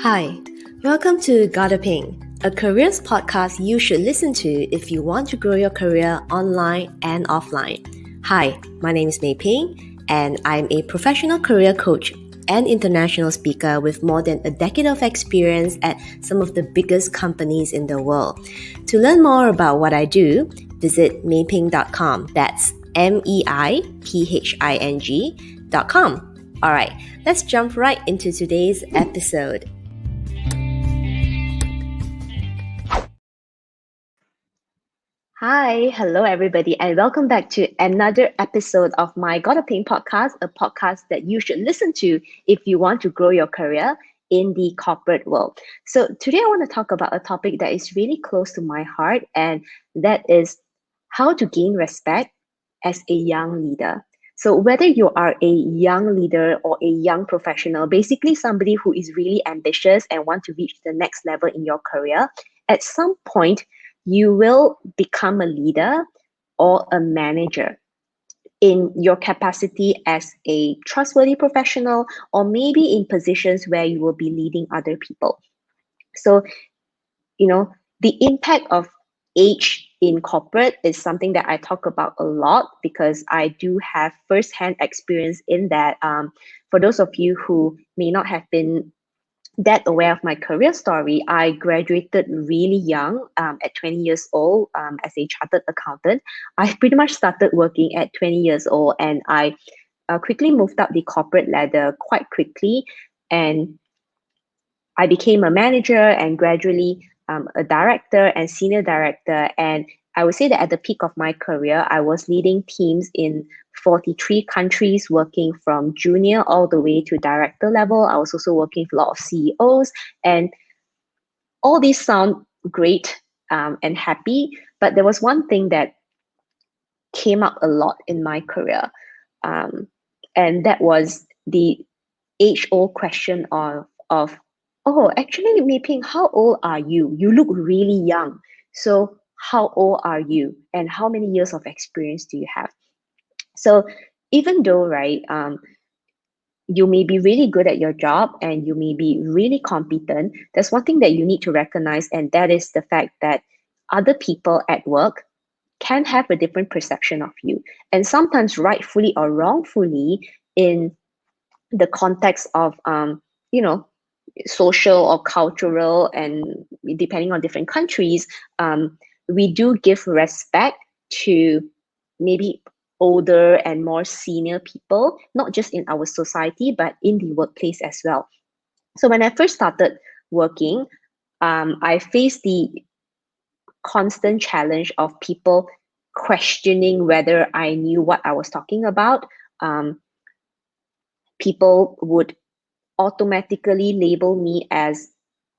Hi, welcome to Gotta Ping, a careers podcast you should listen to if you want to grow your career online and offline. Hi, my name is Mei Ping, and I'm a professional career coach and international speaker with more than a decade of experience at some of the biggest companies in the world. To learn more about what I do, visit meiping.com. That's meiping.com. All right, let's jump right into today's episode. Hi, hello everybody, and welcome back to another episode of my Gotta Ping podcast, a podcast that you should listen to if you want to grow your career in the corporate world. So today I want to talk about a topic that is really close to my heart, and that is how to gain respect as a young leader. So whether you are a young leader or a young professional, basically somebody who is really ambitious and want to reach the next level in your career, at some point you will become a leader or a manager in your capacity as a trustworthy professional, or maybe in positions where you will be leading other people. So, the impact of age in corporate is something that I talk about a lot because I do have firsthand experience in that. For those of you who may not have been that aware of my career story, I graduated really young, at 20 years old, as a chartered accountant. I pretty much started working at 20 years old, and I quickly moved up the corporate ladder quite quickly. And I became a manager and gradually a director and senior director. And I would say that at the peak of my career, I was leading teams in 43 countries, working from junior all the way to director level. I was also working with a lot of CEOs, and all these sound great and happy. But there was one thing that came up a lot in my career, um, and that was the age-old question of oh, actually, Mei Ping, how old are you? You look really young. So how old are you? And how many years of experience do you have? So even though, right, you may be really good at your job and you may be really competent, there's one thing that you need to recognize, and that is the fact that other people at work can have a different perception of you. And sometimes, rightfully or wrongfully, in the context of, social or cultural, and depending on different countries, we do give respect to maybe older and more senior people, not just in our society, but in the workplace as well. So when I first started working, I faced the constant challenge of people questioning whether I knew what I was talking about. People would automatically label me as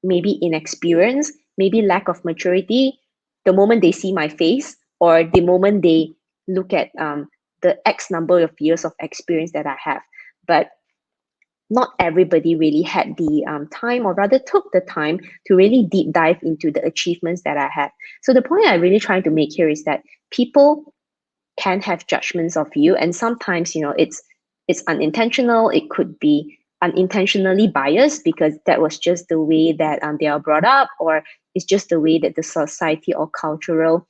maybe inexperienced, maybe lack of maturity, the moment they see my face or the moment they look at the X number of years of experience that I have. But not everybody really had the time, or rather took the time to really deep dive into the achievements that I had. So the point I'm really trying to make here is that people can have judgments of you, and sometimes it's unintentional. It could be unintentionally biased because that was just the way that they are brought up, or it's just the way that the society or cultural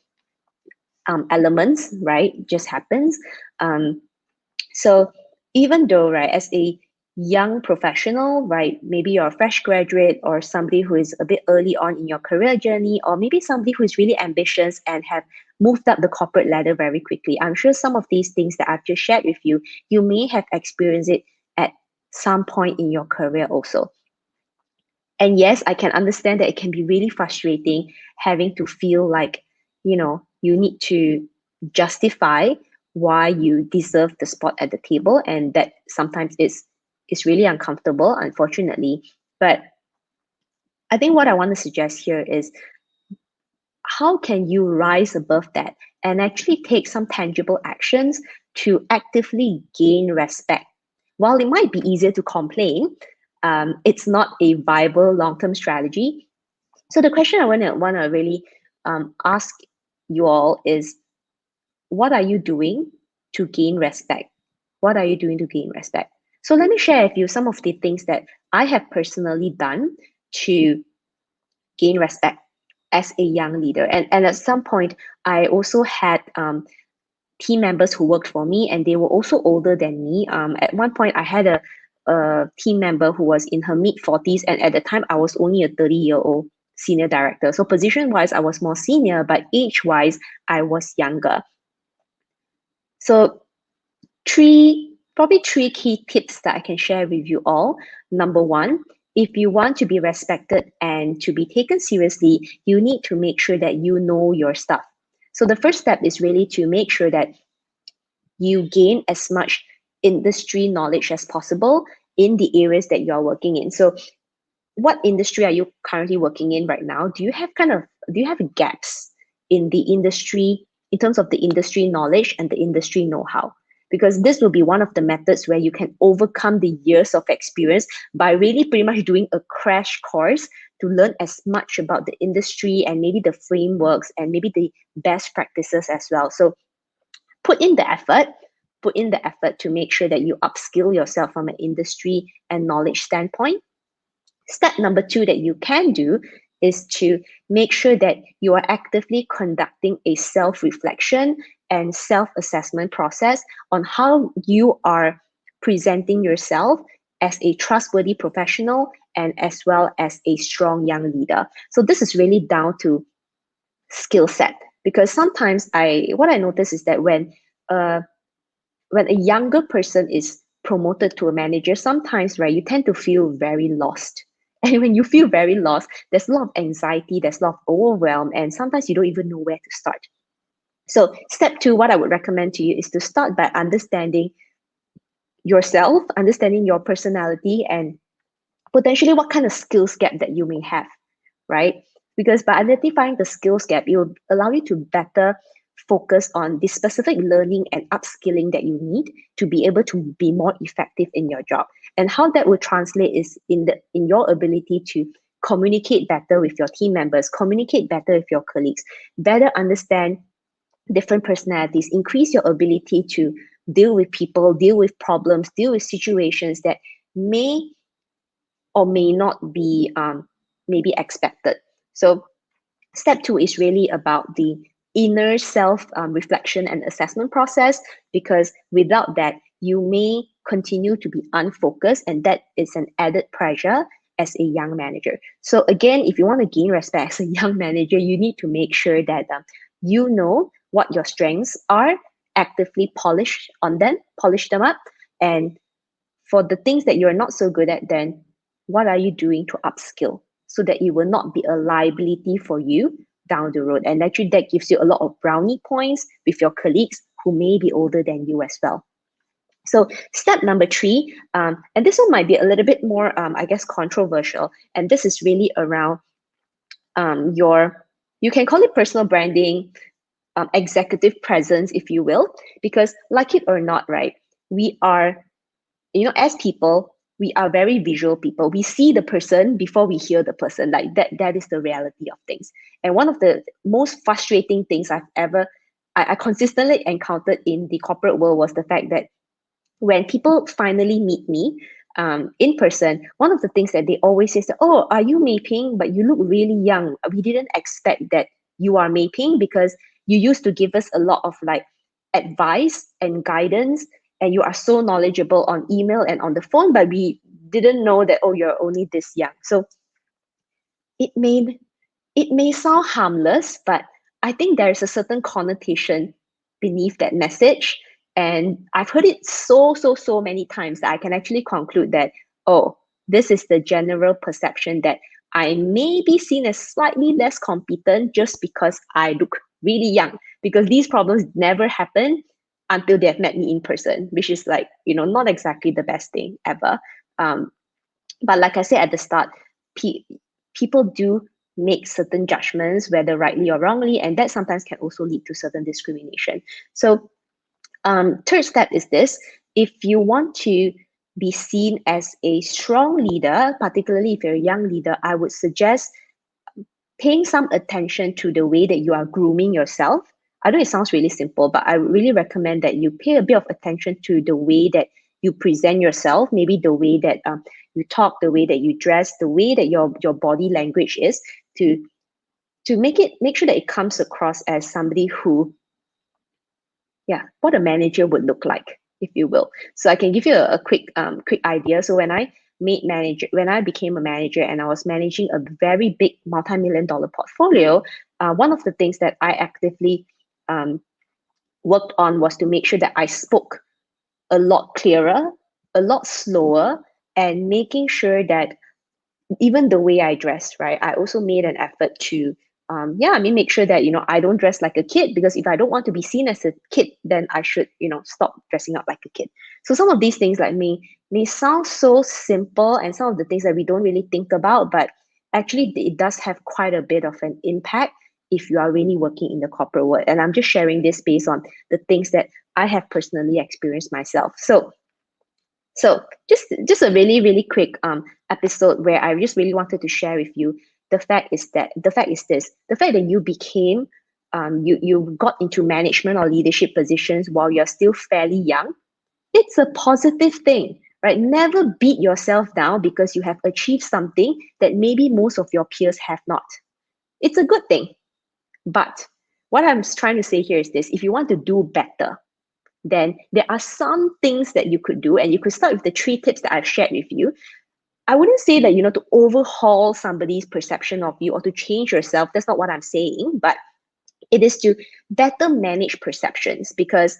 elements, right, just happens. So even though, right, as a young professional, right, maybe you're a fresh graduate or somebody who is a bit early on in your career journey, or maybe somebody who is really ambitious and have moved up the corporate ladder very quickly, I'm sure some of these things that I've just shared with you, you may have experienced it at some point in your career also. And yes, I can understand that it can be really frustrating having to feel like, you need to justify why you deserve the spot at the table, and that sometimes is really uncomfortable, unfortunately. But I think what I want to suggest here is, how can you rise above that and actually take some tangible actions to actively gain respect? While it might be easier to complain, it's not a viable long-term strategy. So the question I want to really ask you all is, what are you doing to gain respect? What are you doing to gain respect? So let me share with you some of the things that I have personally done to gain respect as a young leader. And at some point, I also had team members who worked for me, and they were also older than me. At one point, I had a team member who was in her mid 40s, and at the time, I was only a 30-year-old senior director. So position wise, I was more senior, but age wise, I was younger. So probably three key tips that I can share with you all. Number one, if you want to be respected and to be taken seriously, you need to make sure that you know your stuff. So the first step is really to make sure that you gain as much industry knowledge as possible in the areas that you're working in. So what industry are you currently working in right now? Do you have gaps in the industry in terms of the industry knowledge and the industry know-how? Because this will be one of the methods where you can overcome the years of experience by really pretty much doing a crash course to learn as much about the industry and maybe the frameworks and maybe the best practices as well. So put in the effort to make sure that you upskill yourself from an industry and knowledge standpoint. Step number two that you can do is to make sure that you are actively conducting a self-reflection and self-assessment process on how you are presenting yourself as a trustworthy professional and as well as a strong young leader. So this is really down to skill set, because sometimes what I notice is that when a younger person is promoted to a manager, sometimes, right, you tend to feel very lost. And when you feel very lost, there's a lot of anxiety, there's a lot of overwhelm, and sometimes you don't even know where to start. So step two, what I would recommend to you is to start by understanding yourself, understanding your personality, and potentially what kind of skills gap that you may have, right? Because by identifying the skills gap, it will allow you to better focus on the specific learning and upskilling that you need to be able to be more effective in your job. And how that will translate is in your ability to communicate better with your team members, communicate better with your colleagues, better understand different personalities, increase your ability to deal with people, deal with problems, deal with situations that may or may not be maybe expected. So step two is really about the inner self reflection and assessment process, because without that, you may continue to be unfocused, and that is an added pressure as a young manager. So again, if you want to gain respect as a young manager, you need to make sure that you know what your strengths are, actively polish them up, and for the things that you're not so good at, then what are you doing to upskill so that it will not be a liability for you down the road? And actually, that gives you a lot of brownie points with your colleagues who may be older than you as well. So step number three, and this one might be a little bit more, I guess, controversial. And this is really around you can call it personal branding, executive presence, if you will, because like it or not, right, we are, as people, we are very visual people. We see the person before we hear the person. Like that is the reality of things. And one of the most frustrating things I consistently encountered in the corporate world was the fact that when people finally meet me in person, one of the things that they always say is, "Oh, are you Mei Ping? But you look really young. We didn't expect that you are Mei Ping because you used to give us a lot of like advice and guidance, and you are so knowledgeable on email and on the phone, but we didn't know that, oh, you're only this young." So it may sound harmless, but I think there is a certain connotation beneath that message. And I've heard it so many times that I can actually conclude that, oh, this is the general perception that I may be seen as slightly less competent just because I look really young, because these problems never happen until they have met me in person, which is like, not exactly the best thing ever. But like I said at the start, people do make certain judgments, whether rightly or wrongly, and that sometimes can also lead to certain discrimination. So third step is this: if you want to be seen as a strong leader, particularly if you're a young leader, I would suggest paying some attention to the way that you are grooming yourself. I know it sounds really simple, but I really recommend that you pay a bit of attention to the way that you present yourself, maybe the way that you talk, the way that you dress, the way that your body language is, to make sure that it comes across as somebody who, what a manager would look like, if you will. So I can give you a quick idea. So when I became a manager and I was managing a very big multi-million-dollar portfolio, one of the things that I actively worked on was to make sure that I spoke a lot clearer, a lot slower, and making sure that even the way I dressed, right, I also made an effort to make sure that I don't dress like a kid, because if I don't want to be seen as a kid, then I should stop dressing up like a kid. So some of these things like may sound so simple, and some of the things that we don't really think about, but actually it does have quite a bit of an impact if you are really working in the corporate world. And I'm just sharing this based on the things that I have personally experienced myself. So just a really, really quick episode where I just really wanted to share with you the fact that you became you got into management or leadership positions while you're still fairly young. It's a positive thing, right? Never beat yourself down because you have achieved something that maybe most of your peers have not. It's a good thing. But what I'm trying to say here is this: if you want to do better, then there are some things that you could do, and you could start with the 3 tips that I've shared with you. I wouldn't say that, to overhaul somebody's perception of you or to change yourself. That's not what I'm saying, but it is to better manage perceptions, because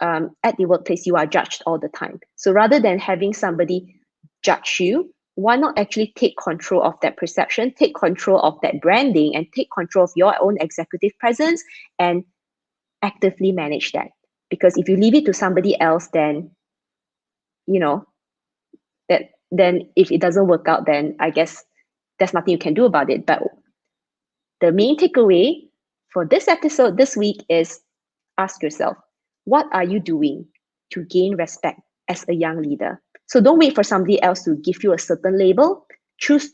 at the workplace, you are judged all the time. So rather than having somebody judge you, why not actually take control of that perception, take control of that branding, and take control of your own executive presence and actively manage that? Because if you leave it to somebody else, then then if it doesn't work out, then I guess there's nothing you can do about it. But the main takeaway for this episode this week is ask yourself, what are you doing to gain respect as a young leader? So don't wait for somebody else to give you a certain label. Choose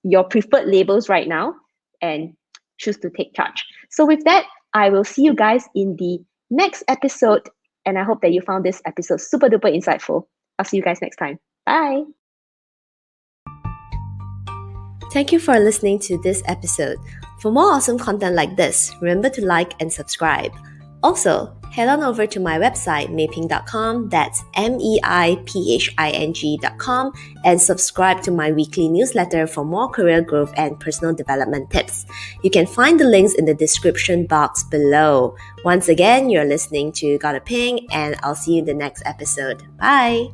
your preferred labels right now and choose to take charge. So with that, I will see you guys in the next episode, and I hope that you found this episode super duper insightful. I'll see you guys next time. Bye. Thank you for listening to this episode. For more awesome content like this, remember to like and subscribe. Also, head on over to my website, meiping.com, that's meiping.com, and subscribe to my weekly newsletter for more career growth and personal development tips. You can find the links in the description box below. Once again, you're listening to Gotta Ping, and I'll see you in the next episode. Bye!